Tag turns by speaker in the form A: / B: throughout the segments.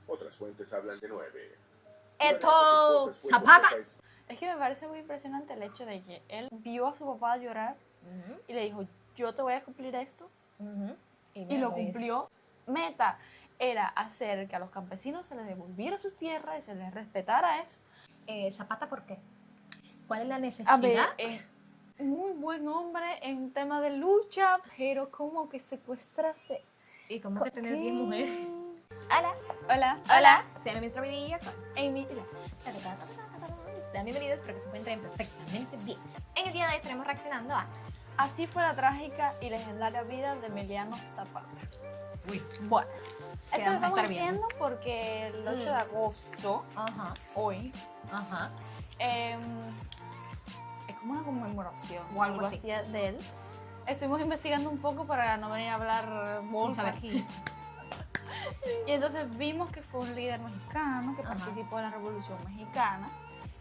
A: Otras fuentes hablan de 9.
B: ¡Esto! ¡Zapata!
C: Es que me parece muy impresionante el hecho de que él vio a su papá llorar y le dijo, yo te voy a cumplir esto. Y lo cumplió. Meta era hacer que a los campesinos se les devolviera sus tierras y se les respetara eso.
B: ¿Zapata por qué? ¿Cuál es la
C: A
B: necesidad?
C: ver, muy buen hombre en tema de lucha, pero como que secuestrase.
B: ¿Y cómo que tener 10 mujeres?
C: Hola. Hola.
B: Hola, sean bienvenidos a mi video con
C: Amy.
B: Sean bienvenidos, espero que se encuentren perfectamente bien. En el día de hoy estaremos reaccionando a...
C: Así fue la trágica y legendaria vida de Emiliano Zapata.
B: Uy,
C: Bueno,
B: ¿qué
C: esto lo
B: vamos a
C: estamos
B: estar viendo?
C: haciendo porque el 8 de agosto, hoy, es como una conmemoración
B: O algo así.
C: de él. Estuvimos investigando un poco para no venir a hablar bolsa
B: saber.
C: aquí. Y entonces vimos que fue un líder mexicano que participó en la Revolución Mexicana.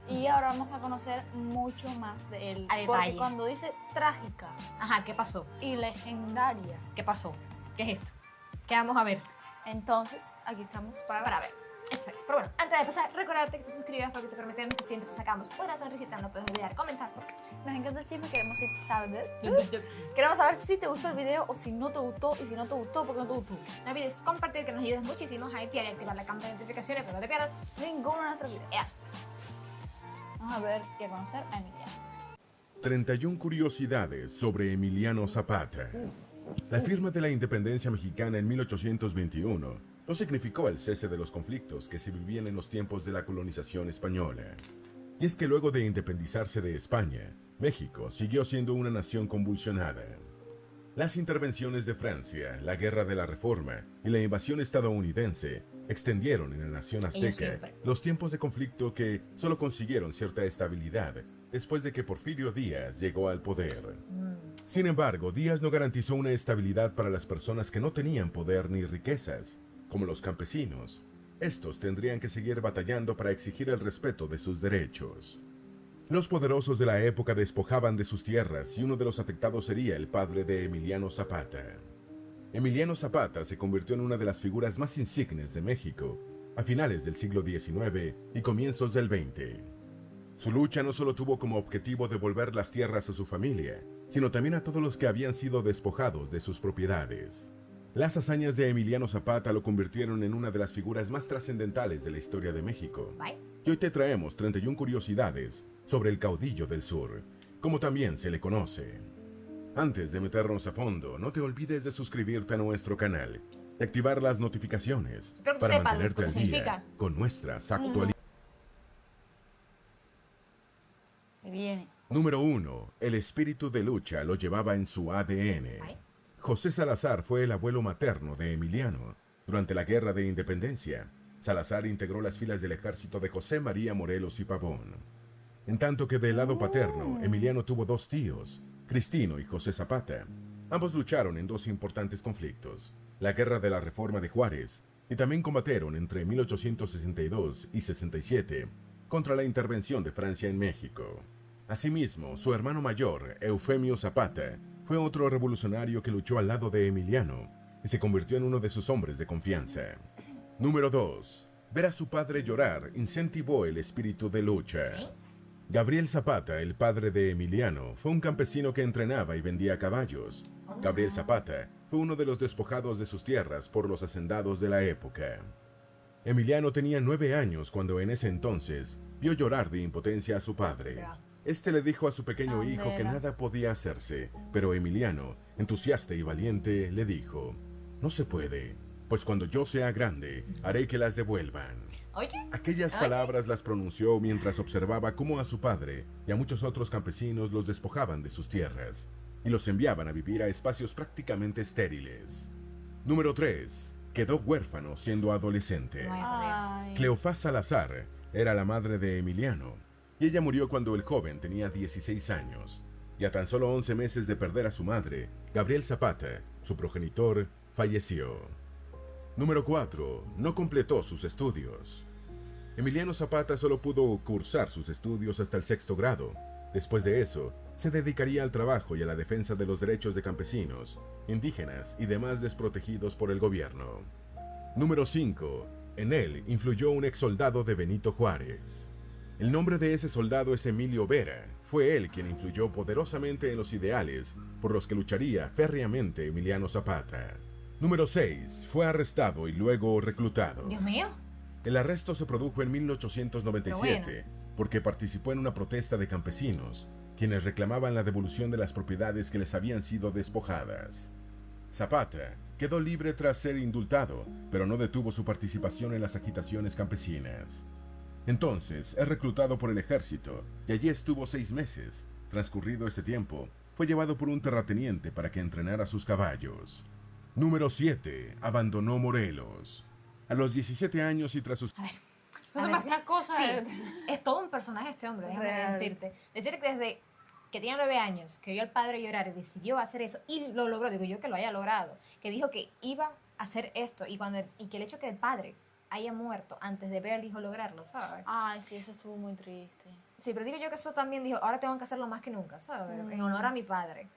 C: Y ahora vamos a conocer mucho más de él.
B: A
C: Porque
B: detalle.
C: cuando dice trágica
B: Ajá, ¿qué pasó?
C: y legendaria,
B: ¿Qué pasó? ¿Qué es esto? ¿Qué vamos a ver?
C: entonces aquí estamos
B: Para ver. Exacto. Pero bueno, antes de empezar, recordarte que te suscribas porque te prometemos que siempre te sacamos una sonrisita. No puedes olvidar comentar porque
C: nos encanta el chisme, queremos saber si te gustó el video o si no te gustó, y si no te gustó, ¿por qué no te gustó?
B: no olvides compartir, que nos ayudes muchísimo a hypear y activar la campana de notificaciones para que no te pierdas.
C: Ninguno de nuestros videos. Vamos a ver y a conocer a Emiliano.
A: 31 curiosidades sobre Emiliano Zapata. La firma de la independencia mexicana en 1821 no significó el cese de los conflictos que se vivían en los tiempos de la colonización española. Y es que luego de independizarse de España, México siguió siendo una nación convulsionada. Las intervenciones de Francia, la Guerra de la Reforma y la invasión estadounidense extendieron en la nación azteca los tiempos de conflicto que solo consiguieron cierta estabilidad después de que Porfirio Díaz llegó al poder. Sin embargo, Díaz no garantizó una estabilidad para las personas que no tenían poder ni riquezas, como los campesinos. Estos tendrían que seguir batallando para exigir el respeto de sus derechos. Los poderosos de la época despojaban de sus tierras y uno de los afectados sería el padre de Emiliano Zapata. Emiliano Zapata se convirtió en una de las figuras más insignes de México a finales del siglo XIX y comienzos del XX. Su lucha no solo tuvo como objetivo devolver las tierras a su familia, sino también a todos los que habían sido despojados de sus propiedades. Las hazañas de Emiliano Zapata lo convirtieron en una de las figuras más trascendentales de la historia de México. Y hoy te traemos 31 curiosidades sobre el caudillo del sur, como también se le conoce. Antes de meternos a fondo, no te olvides de suscribirte a nuestro canal y activar las notificaciones
B: Espero que
A: para
B: sepan
A: mantenerte
B: lo
A: al
B: que
A: día
B: significa.
A: con nuestras actualidades.
C: Se viene.
A: Número 1. El espíritu de lucha lo llevaba en su ADN. José Salazar fue el abuelo materno de Emiliano. Durante la Guerra de Independencia, Salazar integró las filas del ejército de José María Morelos y Pavón. En tanto que del lado paterno, Emiliano tuvo dos tíos, Cristino y José Zapata. Ambos lucharon en dos importantes conflictos, la Guerra de la Reforma de Juárez, y también combatieron entre 1862 y 67 contra la intervención de Francia en México. Asimismo, su hermano mayor, Eufemio Zapata, fue otro revolucionario que luchó al lado de Emiliano y se convirtió en uno de sus hombres de confianza. Número 2. Ver a su padre llorar incentivó el espíritu de lucha. Gabriel Zapata, el padre de Emiliano, fue un campesino que entrenaba y vendía caballos. Gabriel Zapata fue uno de los despojados de sus tierras por los hacendados de la época. Emiliano tenía 9 años cuando en ese entonces vio llorar de impotencia a su padre. Este le dijo a su pequeño hijo que nada podía hacerse, pero Emiliano, entusiasta y valiente, le dijo: "No se puede, pues cuando yo sea grande, haré que las devuelvan". Aquellas palabras las pronunció mientras observaba cómo a su padre y a muchos otros campesinos los despojaban de sus tierras y los enviaban a vivir a espacios prácticamente estériles. Número 3. Quedó huérfano siendo adolescente. Cleofás Salazar era la madre de Emiliano, y ella murió cuando el joven tenía 16 años. Y a tan solo 11 meses de perder a su madre, Gabriel Zapata, su progenitor, falleció. Número 4. No completó sus estudios. Emiliano Zapata solo pudo cursar sus estudios hasta el 6º grado. Después de eso, se dedicaría al trabajo y a la defensa de los derechos de campesinos, indígenas y demás desprotegidos por el gobierno. Número 5. En él influyó un ex soldado de Benito Juárez. El nombre de ese soldado es Emilio Vera. Fue él quien influyó poderosamente en los ideales por los que lucharía férreamente Emiliano Zapata. Número 6. Fue arrestado y luego reclutado.
B: Dios mío.
A: El arresto se produjo en 1897 porque participó en una protesta de campesinos, quienes reclamaban la devolución de las propiedades que les habían sido despojadas. Zapata quedó libre tras ser indultado, pero no detuvo su participación en las agitaciones campesinas. Entonces es reclutado por el ejército y allí estuvo 6 meses. Transcurrido este tiempo, fue llevado por un terrateniente para que entrenara sus caballos. Número 7. Abandonó Morelos. A los 17 años y tras sus...
C: Son demasiadas cosas.
B: Sí, es todo un personaje este hombre, déjame decirte. Decir que desde que tenía 9 años, que vio al padre llorar y decidió hacer eso, y lo logró, digo yo que lo haya logrado, que dijo que iba a hacer esto, y que el hecho que el padre haya muerto antes de ver al hijo lograrlo, ¿sabes?
C: Ay, sí, eso estuvo muy triste.
B: Sí, pero digo yo que eso también dijo, ahora tengo que hacerlo más que nunca, ¿sabes? En honor a mi padre.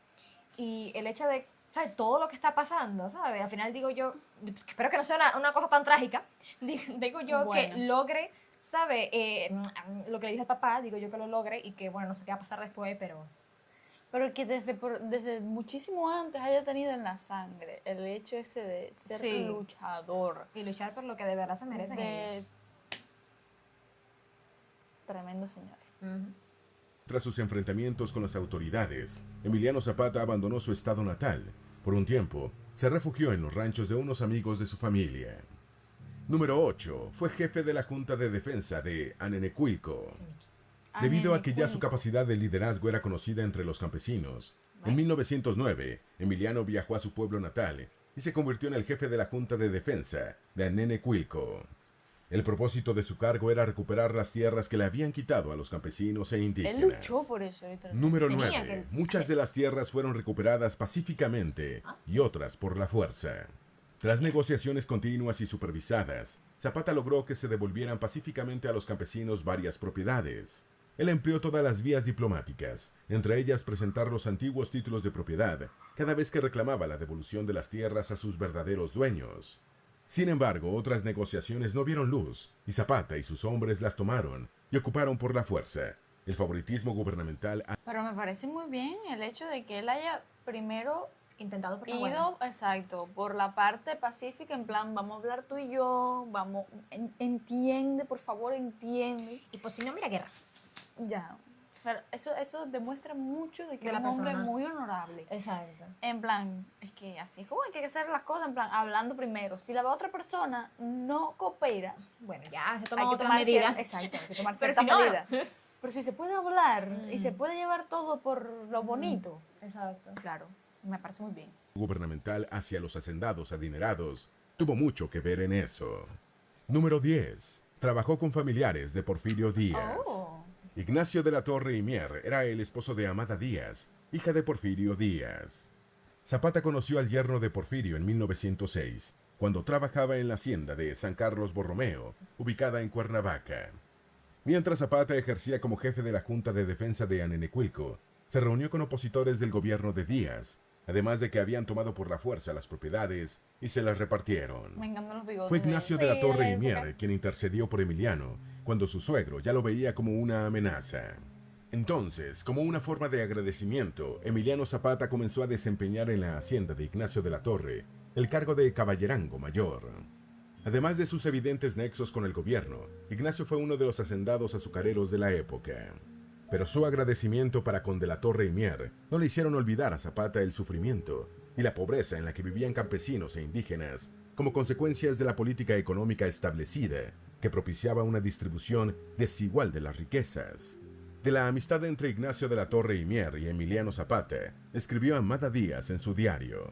B: Y el hecho de, ¿sabes? Todo lo que está pasando, ¿sabes? Al final digo yo, espero que no sea una cosa tan trágica, digo yo que logre, ¿sabes? Lo que le dije al papá, digo yo que lo logre y que, bueno, no sé qué va a pasar después, pero
C: que desde muchísimo antes haya tenido en la sangre el hecho ese de ser luchador.
B: Y luchar por lo que de verdad se merecen ellos.
C: Tremendo señor.
A: Tras sus enfrentamientos con las autoridades, Emiliano Zapata abandonó su estado natal. Por un tiempo, se refugió en los ranchos de unos amigos de su familia. Número 8. Fue jefe de la Junta de Defensa de Anenecuilco. Debido a que ya su capacidad de liderazgo era conocida entre los campesinos, en 1909, Emiliano viajó a su pueblo natal y se convirtió en el jefe de la Junta de Defensa de Anenecuilco. El propósito de su cargo era recuperar las tierras que le habían quitado a los campesinos e indígenas.
C: Él luchó por eso.
A: Número 9. Muchas de las tierras fueron recuperadas pacíficamente y otras por la fuerza. Tras negociaciones continuas y supervisadas, Zapata logró que se devolvieran pacíficamente a los campesinos varias propiedades. Él empleó todas las vías diplomáticas, entre ellas presentar los antiguos títulos de propiedad, cada vez que reclamaba la devolución de las tierras a sus verdaderos dueños. Sin embargo, otras negociaciones no vieron luz, y Zapata y sus hombres las tomaron y ocuparon por la fuerza. El favoritismo gubernamental...
C: Pero me parece muy bien el hecho de que él haya primero
B: intentado por la buena.
C: Exacto, por la parte pacífica, en plan, vamos a hablar tú y yo, vamos, entiende, por favor, entiende.
B: Y pues si no, mira, guerra.
C: Ya, pero eso demuestra mucho de que es un hombre muy honorable.
B: Exacto.
C: En plan, es que así es como hay que hacer las cosas, en plan, hablando primero. Si la otra persona no coopera,
B: bueno, ya se toman otras medidas.
C: Exacto, hay que tomar ciertas medidas. Pero si se puede hablar y se puede llevar todo por lo bonito.
B: Exacto.
C: Claro, me parece muy bien.
A: Gubernamental hacia los hacendados adinerados tuvo mucho que ver en eso. Número 10. Trabajó con familiares de Porfirio Díaz. Ignacio de la Torre y Mier era el esposo de Amada Díaz, hija de Porfirio Díaz. Zapata conoció al yerno de Porfirio en 1906, cuando trabajaba en la hacienda de San Carlos Borromeo, ubicada en Cuernavaca. Mientras Zapata ejercía como jefe de la Junta de Defensa de Anenecuilco, se reunió con opositores del gobierno de Díaz, además de que habían tomado por la fuerza las propiedades y se las repartieron.
C: Me encantan los bigotes.
A: Fue Ignacio de la Torre y Mier quien intercedió por Emiliano, cuando su suegro ya lo veía como una amenaza. Entonces, como una forma de agradecimiento, Emiliano Zapata comenzó a desempeñar en la hacienda de Ignacio de la Torre el cargo de caballerango mayor. Además de sus evidentes nexos con el gobierno, Ignacio fue uno de los hacendados azucareros de la época. Pero su agradecimiento para con de la Torre y Mier no le hicieron olvidar a Zapata el sufrimiento y la pobreza en la que vivían campesinos e indígenas como consecuencias de la política económica establecida que propiciaba una distribución desigual de las riquezas. De la amistad entre Ignacio de la Torre y Mier y Emiliano Zapata, escribió Amada Díaz en su diario.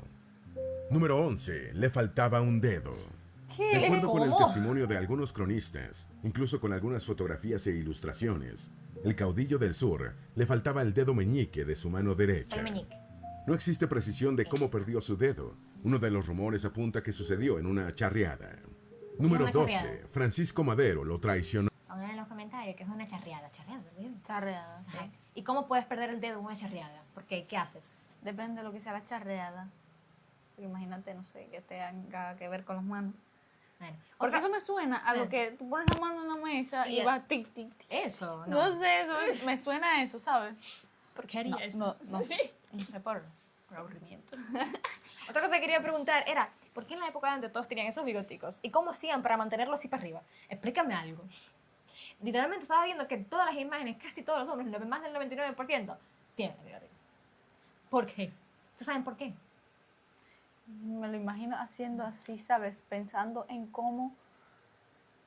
A: Número 11. Le faltaba un dedo.
C: ¿Qué?
A: De acuerdo con el testimonio de algunos cronistas, incluso con algunas fotografías e ilustraciones, el caudillo del sur le faltaba el dedo meñique de su mano derecha.
B: El meñique.
A: No existe precisión de cómo perdió su dedo. Uno de los rumores apunta que sucedió en una charreada. Número 12. Francisco Madero lo traicionó.
B: Pongan en los comentarios que es una charreada.
C: Charreada, sí.
B: Ajá. ¿Y cómo puedes perder el dedo en una charreada? Porque, ¿qué haces?
C: Depende de lo que sea la charreada. Porque imagínate, no sé, que tenga que ver con las manos.
B: Bueno,
C: Porque eso me suena a lo que tú pones la mano en la mesa y va tic, tic, tic.
B: Eso,
C: No sé, eso me suena a eso, ¿sabes?
B: ¿Por qué haría eso?
C: No sé por aburrimiento.
B: Otra cosa que quería preguntar era, ¿por qué en la época de antes todos tenían esos bigoticos? ¿Y cómo hacían para mantenerlos así para arriba? Explícame algo. Literalmente estaba viendo que todas las imágenes, casi todos los hombres, más del 99%, tienen el bigotico. ¿Por qué? ¿Ustedes saben por qué?
C: Me lo imagino haciendo así, ¿sabes? Pensando en cómo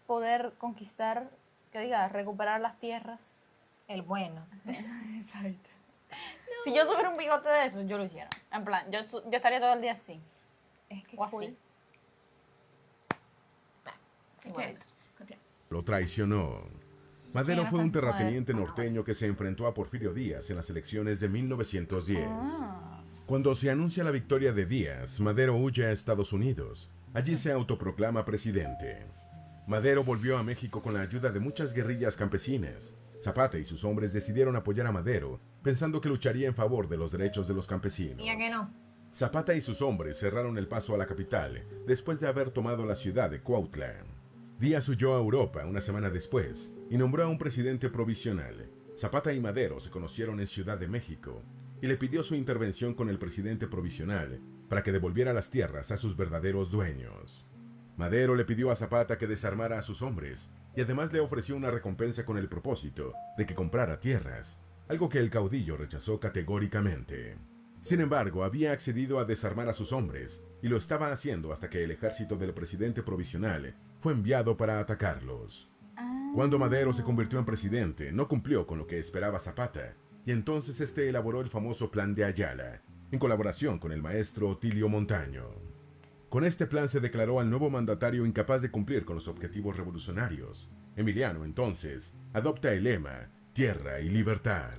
C: poder conquistar, que diga, recuperar las tierras.
B: El bueno.
C: Exacto. No. Si yo tuviera un bigote de eso, yo lo hiciera. En plan, yo estaría todo el día así.
B: Es que
C: o así.
B: Continuemos.
A: Lo traicionó. Madero fue un terrateniente norteño que se enfrentó a Porfirio Díaz en las elecciones de 1910. Cuando se anuncia la victoria de Díaz, Madero huye a Estados Unidos. Allí se autoproclama presidente. Madero volvió a México con la ayuda de muchas guerrillas campesinas. Zapata y sus hombres decidieron apoyar a Madero, pensando que lucharía en favor de los derechos de los campesinos.
B: ¿Y a qué no?
A: Zapata y sus hombres cerraron el paso a la capital después de haber tomado la ciudad de Cuautla. Díaz huyó a Europa una semana después y nombró a un presidente provisional. Zapata y Madero se conocieron en Ciudad de México y le pidió su intervención con el presidente provisional para que devolviera las tierras a sus verdaderos dueños. Madero le pidió a Zapata que desarmara a sus hombres y además le ofreció una recompensa con el propósito de que comprara tierras, algo que el caudillo rechazó categóricamente. Sin embargo, había accedido a desarmar a sus hombres y lo estaba haciendo hasta que el ejército del presidente provisional fue enviado para atacarlos. Cuando Madero se convirtió en presidente, no cumplió con lo que esperaba Zapata, y entonces este elaboró el famoso Plan de Ayala, en colaboración con el maestro Otilio Montaño. Con este plan se declaró al nuevo mandatario incapaz de cumplir con los objetivos revolucionarios. Emiliano, entonces, adopta el lema Tierra y Libertad.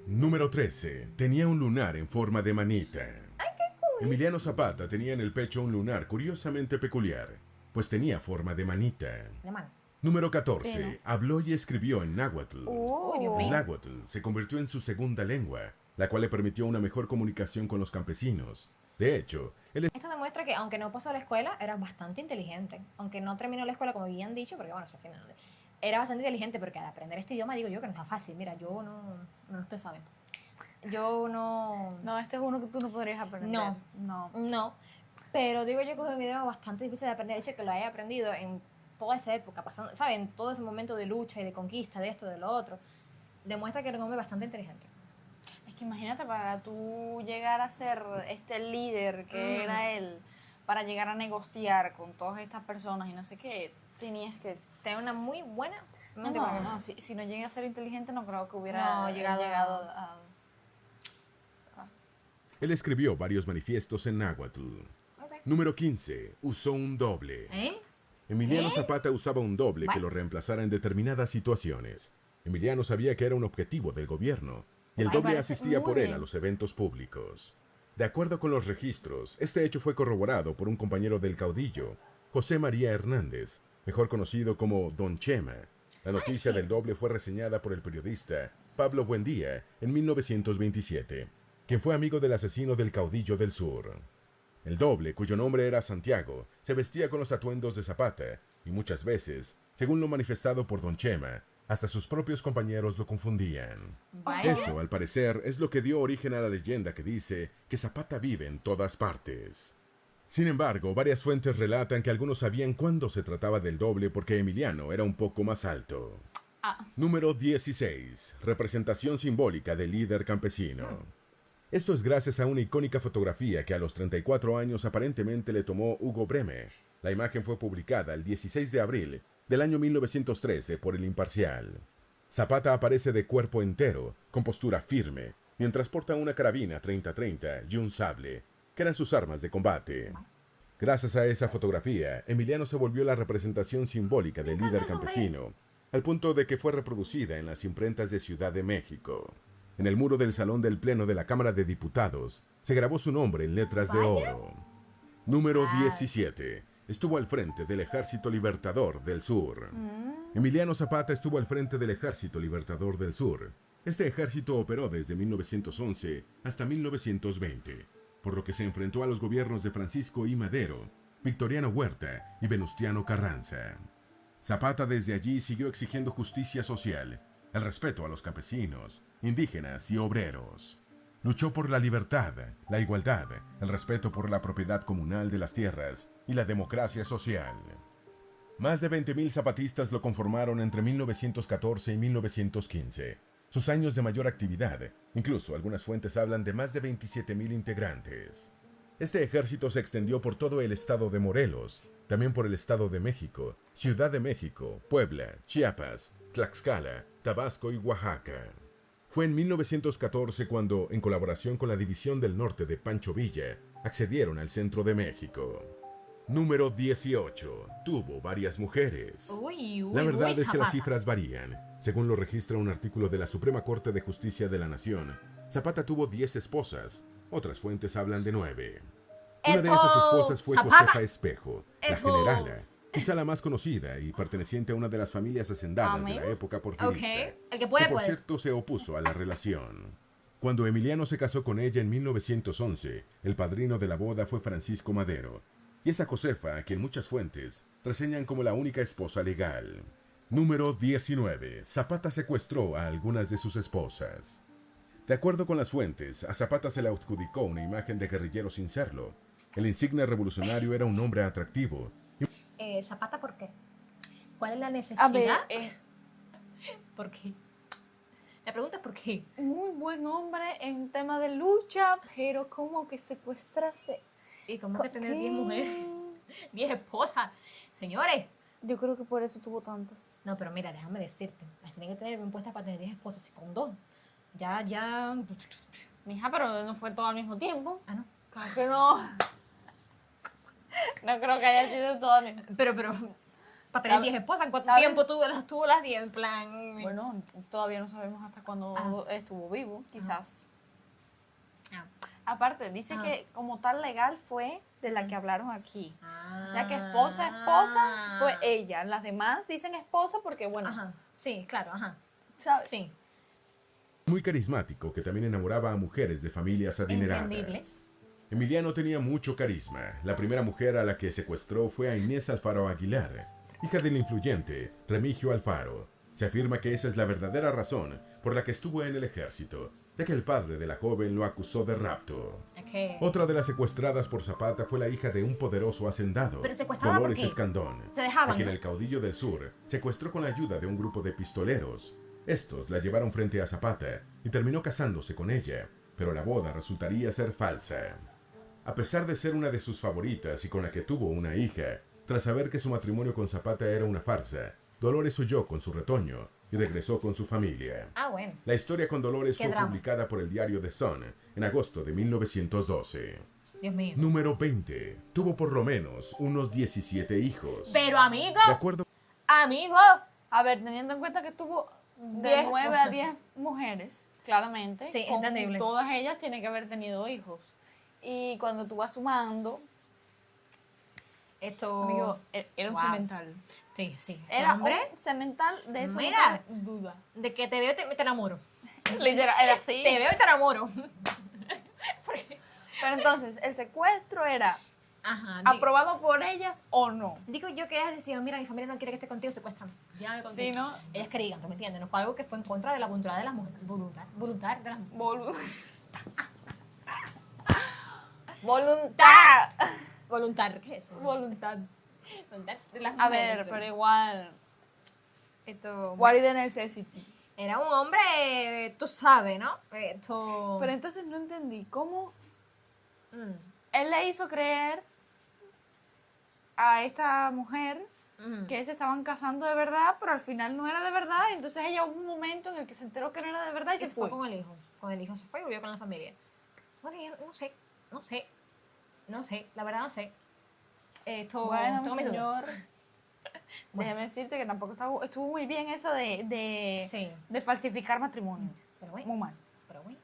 A: Número 13. Tenía un lunar en forma de manita.
B: ¡Ay, qué cool!
A: Emiliano Zapata tenía en el pecho un lunar curiosamente peculiar, pues tenía forma de manita.
B: De mano.
A: Número 14.
C: Sí, ¿no?
A: Habló y escribió en náhuatl.
B: Dios
A: El
B: mío.
A: náhuatl se convirtió en su segunda lengua, la cual le permitió una mejor comunicación con los campesinos. De hecho, él
B: Esto demuestra que aunque no pasó la escuela, era bastante inteligente. Aunque no terminó la escuela como habían dicho, porque bueno, eso al final era bastante inteligente, porque al aprender este idioma digo yo que no está fácil. Mira, yo no ustedes saben. Yo no...
C: No, este es uno que tú no podrías aprender.
B: No. Pero digo yo que es un idioma bastante difícil de aprender. De hecho, que lo haya aprendido en toda esa época, pasando, ¿saben? Todo ese momento de lucha y de conquista, de esto, de lo otro, demuestra que era un hombre bastante inteligente.
C: Es que imagínate, para tú llegar a ser este líder que era él, para llegar a negociar con todas estas personas y no sé qué, tenías que...
B: Tener una muy buena mente.
C: No, si no llegué a ser inteligente no creo que hubiera
B: llegado
C: a...
A: Él escribió varios manifiestos en náhuatl.
B: Okay.
A: Número 15. Usó un doble. Emiliano Zapata usaba un doble que lo reemplazara en determinadas situaciones. Emiliano sabía que era un objetivo del gobierno, y el doble asistía por él a los eventos públicos. De acuerdo con los registros, este hecho fue corroborado por un compañero del caudillo, José María Hernández, mejor conocido como Don Chema. La noticia del doble fue reseñada por el periodista Pablo Buendía en 1927, quien fue amigo del asesino del caudillo del sur. El doble, cuyo nombre era Santiago, se vestía con los atuendos de Zapata, y muchas veces, según lo manifestado por Don Chema, hasta sus propios compañeros lo confundían.
B: Vaya.
A: Eso, al parecer, es lo que dio origen a la leyenda que dice que Zapata vive en todas partes. Sin embargo, varias fuentes relatan que algunos sabían cuándo se trataba del doble porque Emiliano era un poco más alto. Número 16. Representación simbólica del líder campesino. Esto es gracias a una icónica fotografía que a los 34 años aparentemente le tomó Hugo Bremer. La imagen fue publicada el 16 de abril del año 1913 por El Imparcial. Zapata aparece de cuerpo entero, con postura firme, mientras porta una carabina 30-30 y un sable, que eran sus armas de combate. Gracias a esa fotografía, Emiliano se volvió la representación simbólica del líder campesino, al punto de que fue reproducida en las imprentas de Ciudad de México. En el muro del Salón del Pleno de la Cámara de Diputados, se grabó su nombre en letras de oro. Número 17. Estuvo al frente del Ejército Libertador del Sur. Emiliano Zapata estuvo al frente del Ejército Libertador del Sur. Este ejército operó desde 1911 hasta 1920, por lo que se enfrentó a los gobiernos de Francisco I. Madero Victoriano Huerta y Venustiano Carranza. Zapata desde allí siguió exigiendo justicia social, el respeto a los campesinos, indígenas y obreros. Luchó por la libertad, la igualdad, el respeto por la propiedad comunal de las tierras y la democracia social. Más de 20.000 zapatistas lo conformaron entre 1914 y 1915. Sus años de mayor actividad, incluso algunas fuentes hablan de más de 27.000 integrantes. Este ejército se extendió por todo el estado de Morelos, también por el Estado de México, Ciudad de México, Puebla, Chiapas, Tlaxcala, Tabasco y Oaxaca. Fue en 1914 cuando, en colaboración con la División del Norte de Pancho Villa, accedieron al centro de México. Número 18. Tuvo varias mujeres. La verdad es que las cifras varían. Según lo registra un artículo de la Suprema Corte de Justicia de la Nación, Zapata tuvo 10 esposas. Otras fuentes hablan de 9. Una de esas esposas fue Josefa Espejo, la generala, quizá la más conocida y perteneciente a una de las familias hacendadas de la época porfirista, que por cierto se opuso a la relación. Cuando Emiliano se casó con ella en 1911, el padrino de la boda fue Francisco Madero, y esa Josefa, a quien muchas fuentes reseñan como la única esposa legal. Número 19. Zapata secuestró a algunas de sus esposas. De acuerdo con las fuentes, a Zapata se le adjudicó una imagen de guerrillero sin serlo. El insigne revolucionario era un hombre atractivo.
B: ¿Zapata por qué? ¿Cuál es la necesidad?
C: A ver,
B: ¿Por qué? La pregunta es ¿por qué?
C: muy buen hombre en tema de lucha, pero como que secuestrase.
B: ¿Y cómo que tener 10 mujeres? 10 esposas. Señores.
C: Yo creo que por eso tuvo tantas.
B: No, pero mira, déjame decirte. Las tienen que tener bien puestas para tener 10 esposas y con 2. Ya.
C: Mija, pero no fue todo al mismo tiempo.
B: Ah, no.
C: Claro que no. No creo que haya sido todo al mismo tiempo.
B: Pero, para tener 10 esposas, ¿en cuánto tiempo tuvo las 10? En plan.
C: Bueno, todavía no sabemos hasta cuándo estuvo vivo, quizás. Aparte, dice que como tal legal fue de la que hablaron aquí. O sea que esposa fue ella. Las demás dicen esposa porque, bueno.
B: Ajá. Sí, claro, ajá.
C: ¿Sabes?
B: Sí.
A: Muy carismático, que también enamoraba a mujeres de familias adineradas.
B: Entendible.
A: Emiliano tenía mucho carisma. La primera mujer a la que secuestró fue a Inés Alfaro Aguilar, hija del influyente Remigio Alfaro. Se afirma que esa es la verdadera razón por la que estuvo en el ejército, ya que el padre de la joven lo acusó de rapto. Otra de las secuestradas por Zapata fue la hija de un poderoso hacendado, Dolores Escandón, a quien el caudillo del sur secuestró con la ayuda de un grupo de pistoleros. Estos la llevaron frente a Zapata y terminó casándose con ella, pero la boda resultaría ser falsa. A pesar de ser una de sus favoritas y con la que tuvo una hija, tras saber que su matrimonio con Zapata era una farsa, Dolores huyó con su retoño y regresó con su familia.
B: Bueno.
A: La historia con Dolores fue publicada por el diario The Sun en agosto de 1912.
B: Dios mío.
A: Número 20. Tuvo por lo menos unos 17 hijos.
B: Pero, amigo.
A: De acuerdo.
B: Amigo.
C: A ver, teniendo en cuenta que tuvo de 9 a 10 mujeres, claramente.
B: Sí,
C: con
B: entendible.
C: Todas ellas tienen que haber tenido hijos. Y cuando tú vas sumando,
B: esto...
C: amigo, era un semental.
B: Sí, sí.
C: Era un semental de eso.
B: Mira,
C: no duda.
B: De que te veo y te enamoro.
C: Literal, era así.
B: Te veo y te enamoro.
C: Pero entonces, ¿el secuestro era aprobado por ellas o no?
B: Digo yo que ellas decían, mira, mi familia no quiere que esté contigo, secuestran. Ya contigo.
C: Sí, ¿no?
B: Ellas querían, ¿tú me entiendes? No fue algo que fue en contra de la voluntad de las mujeres. Voluntad de las mujeres.
C: ¡Voluntad!
B: Voluntad, ¿qué es eso?
C: Voluntad.
B: Voluntad de las mujeres.
C: A ver, pero igual.
B: Esto...
C: What is the necessity?
B: Era un hombre, tú sabes, ¿no? Esto...
C: Pero entonces no entendí. ¿Cómo él le hizo creer a esta mujer que se estaban casando de verdad, pero al final no era de verdad? Entonces ella hubo un momento en el que se enteró que no era de verdad y se fue.
B: Con el hijo. Con el hijo se fue y volvió con la familia. Bueno, yo no sé, la verdad no sé.
C: Bueno, mi señor, déjame decirte que tampoco estuvo muy bien eso de falsificar matrimonio.
B: Pero bueno,
C: muy mal.
B: Pero bueno.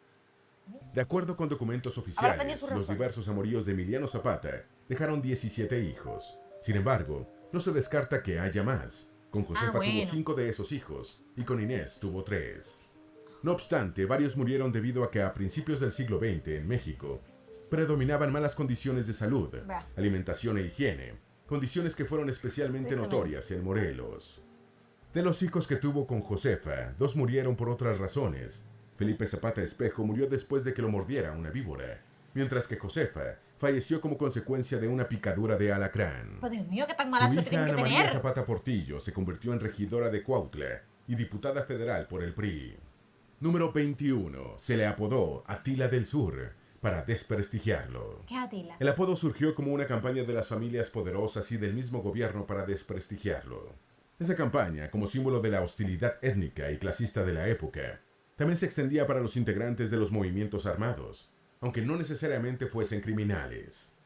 A: De acuerdo con documentos oficiales, los diversos amoríos de Emiliano Zapata dejaron 17 hijos. Sin embargo, no se descarta que haya más. Con Josefa tuvo 5 de esos hijos y con Inés tuvo 3. No obstante, varios murieron debido a que a principios del siglo XX en México predominaban malas condiciones de salud, alimentación e higiene, condiciones que fueron especialmente notorias en Morelos. De los hijos que tuvo con Josefa, 2 murieron por otras razones. Felipe Zapata Espejo murió después de que lo mordiera una víbora, mientras que Josefa falleció como consecuencia de una picadura de alacrán.
B: Oh, Dios mío, qué tan mala suerte tiene que
A: Ana María
B: tener.
A: Zapata Portillo se convirtió en regidora de Cuautla y diputada federal por el PRI. Número 21. Se le apodó Atila del Sur para desprestigiarlo.
B: ¿Qué es Atila?
A: El apodo surgió como una campaña de las familias poderosas y del mismo gobierno para desprestigiarlo. Esa campaña, como símbolo de la hostilidad étnica y clasista de la época, también se extendía para los integrantes de los movimientos armados, aunque no necesariamente fuesen criminales.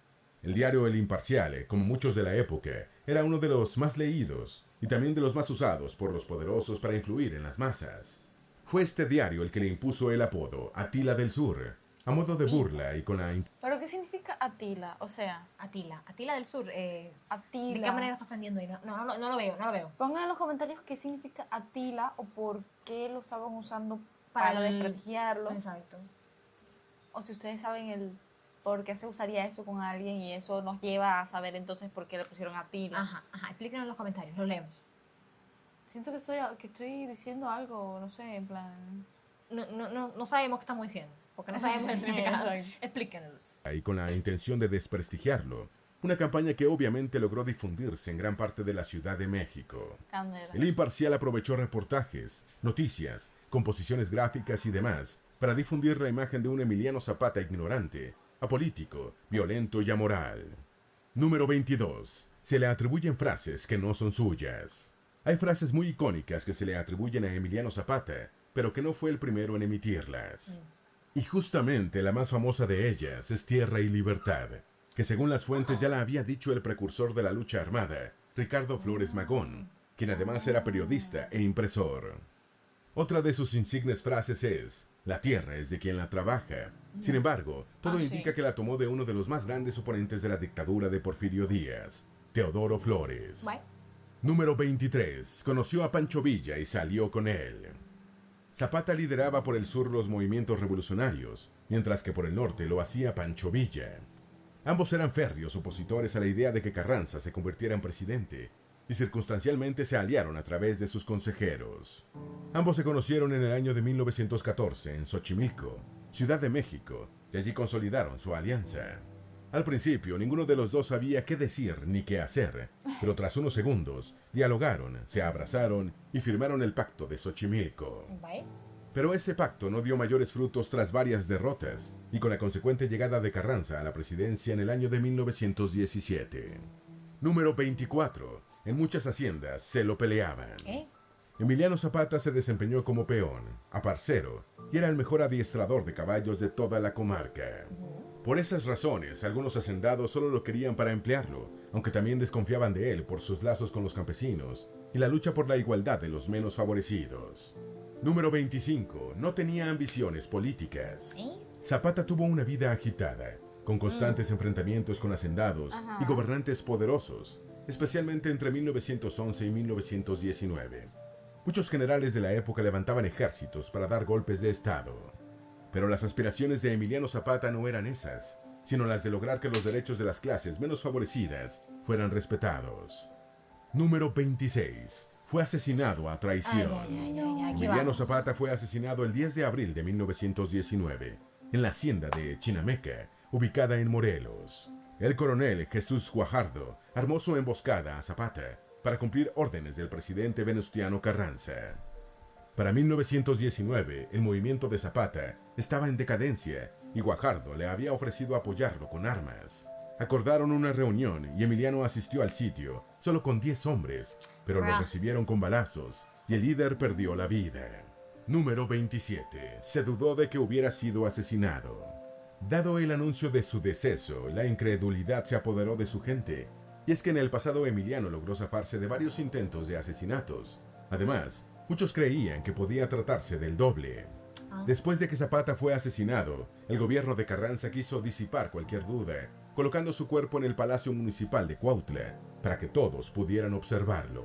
A: El diario El Imparcial, como muchos de la época, era uno de los más leídos y también de los más usados por los poderosos para influir en las masas. Fue este diario el que le impuso el apodo Atila del Sur, a modo de burla y con la...
C: ¿Pero qué significa Atila? O sea,
B: Atila del Sur.
C: Atila.
B: ¿De qué manera está ofendiendo? No lo veo.
C: Pongan en los comentarios qué significa Atila o por qué lo estaban usando para desprestigiarlo.
B: Exacto.
C: O si ustedes saben el por qué se usaría eso con alguien y eso nos lleva a saber entonces por qué le pusieron Atila.
B: Ajá. Explíquenos en los comentarios, los leemos.
C: Siento que estoy diciendo algo, no sé, en plan...
B: No sabemos qué estamos diciendo, porque no sabemos el significado. Explíquenos.
A: Y con la intención de desprestigiarlo. Una campaña que obviamente logró difundirse en gran parte de la Ciudad de México.
C: Candela.
A: El Imparcial aprovechó reportajes, noticias, composiciones gráficas y demás para difundir la imagen de un Emiliano Zapata ignorante, apolítico, violento y amoral. Número 22. Se le atribuyen frases que no son suyas. Hay frases muy icónicas que se le atribuyen a Emiliano Zapata, pero que no fue el primero en emitirlas. Y justamente la más famosa de ellas es Tierra y Libertad, que según las fuentes ya la había dicho el precursor de la lucha armada, Ricardo Flores Magón, quien además era periodista e impresor. Otra de sus insignes frases es: la tierra es de quien la trabaja. Sin embargo, todo indica que la tomó de uno de los más grandes oponentes de la dictadura de Porfirio Díaz, Teodoro Flores. Número 23. Conoció a Pancho Villa y salió con él. Zapata lideraba por el sur los movimientos revolucionarios, mientras que por el norte lo hacía Pancho Villa. Ambos eran férreos opositores a la idea de que Carranza se convirtiera en presidente, y circunstancialmente se aliaron a través de sus consejeros. Ambos se conocieron en el año de 1914 en Xochimilco, Ciudad de México, y allí consolidaron su alianza. Al principio, ninguno de los dos sabía qué decir ni qué hacer, pero tras unos segundos, dialogaron, se abrazaron y firmaron el Pacto de Xochimilco. Pero ese pacto no dio mayores frutos tras varias derrotas, y con la consecuente llegada de Carranza a la presidencia en el año de 1917. Número 24. En muchas haciendas se lo peleaban. Emiliano Zapata se desempeñó como peón, aparcero, y era el mejor adiestrador de caballos de toda la comarca. Por esas razones, algunos hacendados solo lo querían para emplearlo, aunque también desconfiaban de él por sus lazos con los campesinos y la lucha por la igualdad de los menos favorecidos. Número 25. No tenía ambiciones políticas. Zapata tuvo una vida agitada, con constantes enfrentamientos con hacendados y gobernantes poderosos, especialmente entre 1911 y 1919. Muchos generales de la época levantaban ejércitos para dar golpes de estado. Pero las aspiraciones de Emiliano Zapata no eran esas, sino las de lograr que los derechos de las clases menos favorecidas fueran respetados. Número 26. Fue asesinado a traición. Emiliano Zapata fue asesinado el 10 de abril de 1919, en la hacienda de Chinameca, ubicada en Morelos. El coronel Jesús Guajardo armó su emboscada a Zapata para cumplir órdenes del presidente Venustiano Carranza. Para 1919, el movimiento de Zapata estaba en decadencia y Guajardo le había ofrecido apoyarlo con armas. Acordaron una reunión y Emiliano asistió al sitio, solo con 10 hombres, pero lo recibieron con balazos y el líder perdió la vida. Número 27. Se dudó de que hubiera sido asesinado. Dado el anuncio de su deceso, la incredulidad se apoderó de su gente, y es que en el pasado Emiliano logró zafarse de varios intentos de asesinatos. Además, muchos creían que podía tratarse del doble. Después de que Zapata fue asesinado, el gobierno de Carranza quiso disipar cualquier duda, colocando su cuerpo en el Palacio Municipal de Cuautla, para que todos pudieran observarlo.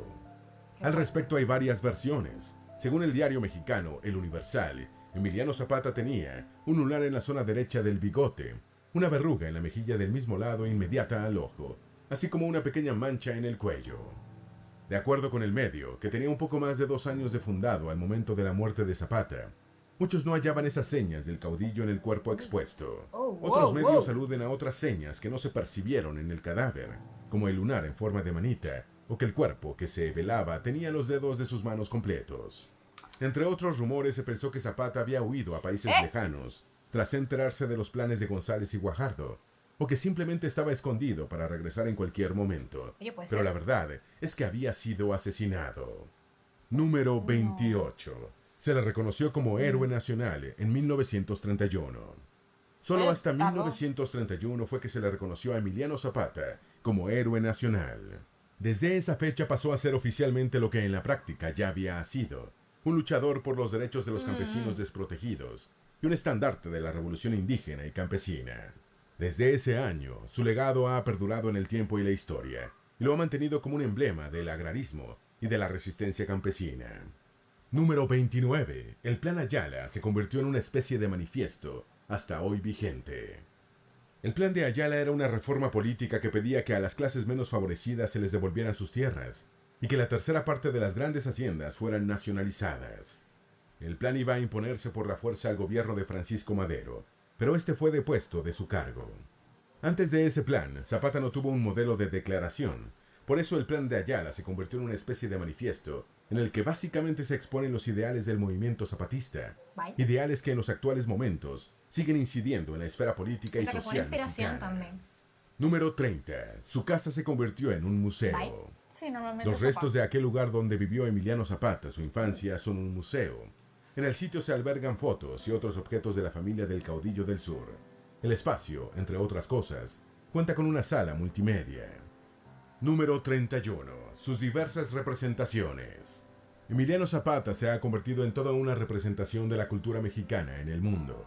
A: Al respecto hay varias versiones. Según el diario mexicano El Universal, Emiliano Zapata tenía un lunar en la zona derecha del bigote, una verruga en la mejilla del mismo lado inmediata al ojo, así como una pequeña mancha en el cuello. De acuerdo con el medio, que tenía un poco más de 2 años de fundado al momento de la muerte de Zapata, muchos no hallaban esas señas del caudillo en el cuerpo expuesto. Otros medios aluden a otras señas que no se percibieron en el cadáver, como el lunar en forma de manita, o que el cuerpo que se velaba tenía los dedos de sus manos completos. Entre otros rumores se pensó que Zapata había huido a países lejanos, tras enterarse de los planes de González y Guajardo, o que simplemente estaba escondido para regresar en cualquier momento. Pero la verdad es que había sido asesinado. Número 28. Se le reconoció como héroe nacional en 1931. Solo hasta 1931 fue que se le reconoció a Emiliano Zapata como héroe nacional. Desde esa fecha pasó a ser oficialmente lo que en la práctica ya había sido: un luchador por los derechos de los campesinos desprotegidos y un estandarte de la revolución indígena y campesina. Desde ese año, su legado ha perdurado en el tiempo y la historia, y lo ha mantenido como un emblema del agrarismo y de la resistencia campesina. Número 29. El Plan Ayala se convirtió en una especie de manifiesto, hasta hoy vigente. El Plan de Ayala era una reforma política que pedía que a las clases menos favorecidas se les devolvieran sus tierras, y que la tercera parte de las grandes haciendas fueran nacionalizadas. El plan iba a imponerse por la fuerza al gobierno de Francisco Madero, pero este fue depuesto de su cargo. Antes de ese plan, Zapata no tuvo un modelo de declaración. Por eso el Plan de Ayala se convirtió en una especie de manifiesto en el que básicamente se exponen los ideales del movimiento zapatista, ideales que en los actuales momentos siguen incidiendo en la esfera política y social mexicana. Número 30. Su casa se convirtió en un museo.
C: Sí,
A: los restos de aquel lugar donde vivió Emiliano Zapata su infancia son un museo. En el sitio se albergan fotos y otros objetos de la familia del caudillo del sur. El espacio, entre otras cosas, cuenta con una sala multimedia. Número 31. Sus diversas representaciones. Emiliano Zapata se ha convertido en toda una representación de la cultura mexicana en el mundo.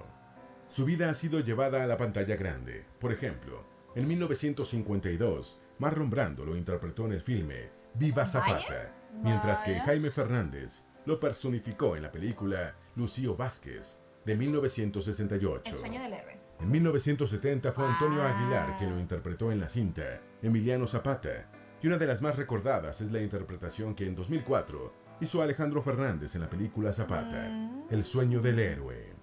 A: Su vida ha sido llevada a la pantalla grande. Por ejemplo, en 1952, Marlon Brando lo interpretó en el filme Viva Zapata, mientras que Jaime Fernández lo personificó en la película Lucio Vázquez, de 1968.
B: El sueño del héroe.
A: En 1970 fue Antonio Aguilar quien lo interpretó en la cinta Emiliano Zapata, y una de las más recordadas es la interpretación que en 2004 hizo Alejandro Fernández en la película Zapata, El sueño del héroe.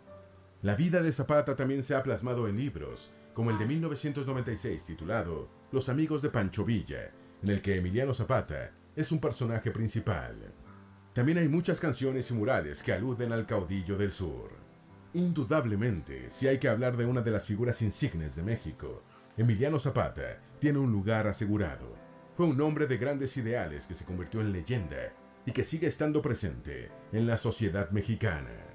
A: La vida de Zapata también se ha plasmado en libros, como el de 1996 titulado Los amigos de Pancho Villa, en el que Emiliano Zapata es un personaje principal. También hay muchas canciones y murales que aluden al caudillo del sur. Indudablemente, si hay que hablar de una de las figuras insignes de México, Emiliano Zapata tiene un lugar asegurado. Fue un hombre de grandes ideales que se convirtió en leyenda y que sigue estando presente en la sociedad mexicana.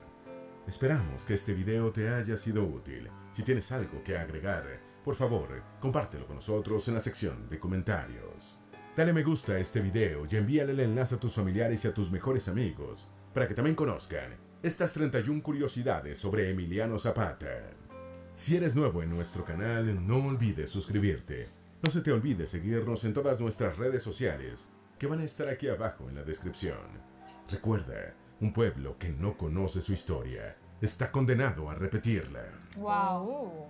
A: Esperamos que este video te haya sido útil. Si tienes algo que agregar, por favor, compártelo con nosotros en la sección de comentarios. Dale me gusta a este video y envíale el enlace a tus familiares y a tus mejores amigos para que también conozcan estas 31 curiosidades sobre Emiliano Zapata. Si eres nuevo en nuestro canal, no olvides suscribirte. No se te olvide seguirnos en todas nuestras redes sociales, que van a estar aquí abajo en la descripción. Recuerda, un pueblo que no conoce su historia está condenado a repetirla.
B: ¡Wow!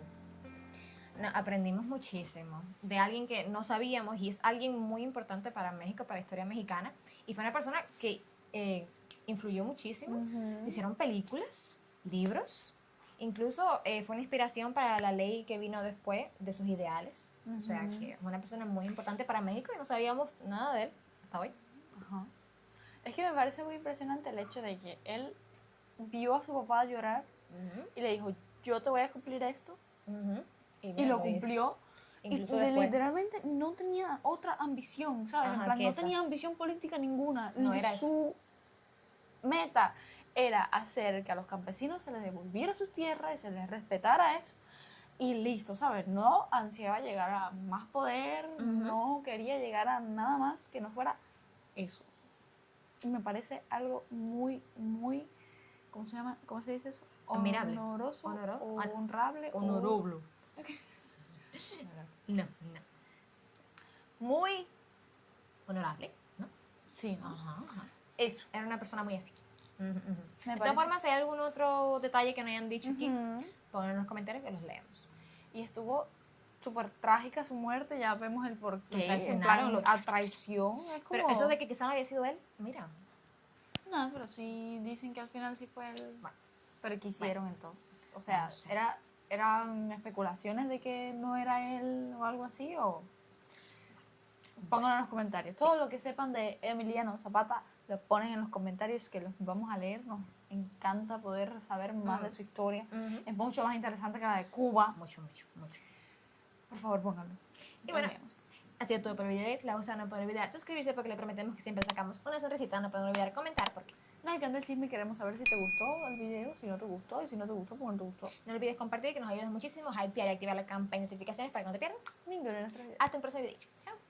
B: No, aprendimos muchísimo de alguien que no sabíamos y es alguien muy importante para México, para la historia mexicana. Y fue una persona que influyó muchísimo. Hicieron películas, libros. Incluso fue una inspiración para la ley que vino después de sus ideales. O sea, que fue una persona muy importante para México y no sabíamos nada de él hasta hoy.
C: Es que me parece muy impresionante el hecho de que él vio a su papá llorar y le dijo, yo te voy a cumplir esto. Y lo cumplió. Y literalmente no tenía otra ambición, ¿sabes? En plan, no tenía ambición política ninguna.
B: No era
C: su meta era hacer que a los campesinos se les devolviera sus tierras y se les respetara eso. Y listo, ¿sabes? No ansiaba llegar a más poder, no quería llegar a nada más que no fuera eso. Y me parece algo muy, muy, ¿cómo se llama? ¿Cómo se dice eso?
B: Admirable.
C: Honoroso, honrable.
B: Honorable. No.
C: Muy
B: honorable, ¿no?
C: Sí, ¿no?
B: Ajá.
C: Eso.
B: Era una persona muy así.
C: De
B: todas formas, si hay algún otro detalle que no hayan dicho aquí, pongan en los comentarios que los leemos.
C: y estuvo súper trágica su muerte, ya vemos el porqué, en
B: traicionaron,
C: plan, a traición, es como...
B: Pero eso de que quizá no había sido él, mira.
C: No, pero sí dicen que al final sí fue él.
B: Bueno.
C: Pero ¿qué hicieron entonces? O sea,
B: No sé.
C: ¿eran especulaciones de que no era él o algo así? O pónganlo en los comentarios. Todo lo que sepan de Emiliano Zapata lo ponen en los comentarios, que los vamos a leer. Nos encanta poder saber más de su historia. Es mucho más interesante que la de Cuba.
B: Mucho, mucho, mucho.
C: Por favor, pónganlo.
B: Y bueno,
C: Nos vemos.
B: ha sido todo por el video de hoy. Si les gusta, no pueden olvidar suscribirse porque le prometemos que siempre sacamos una sonrisita. No pueden olvidar comentar porque
C: Nos encanta el chisme y queremos saber si te gustó el video, si no te gustó, y si no te gustó, ¿por qué no te gustó?
B: no olvides compartir, que nos ayudas muchísimo, hypear y activar la campana de notificaciones para que no te pierdas.
C: Ninguno de nuestros videos.
B: Hasta un próximo video. Chao.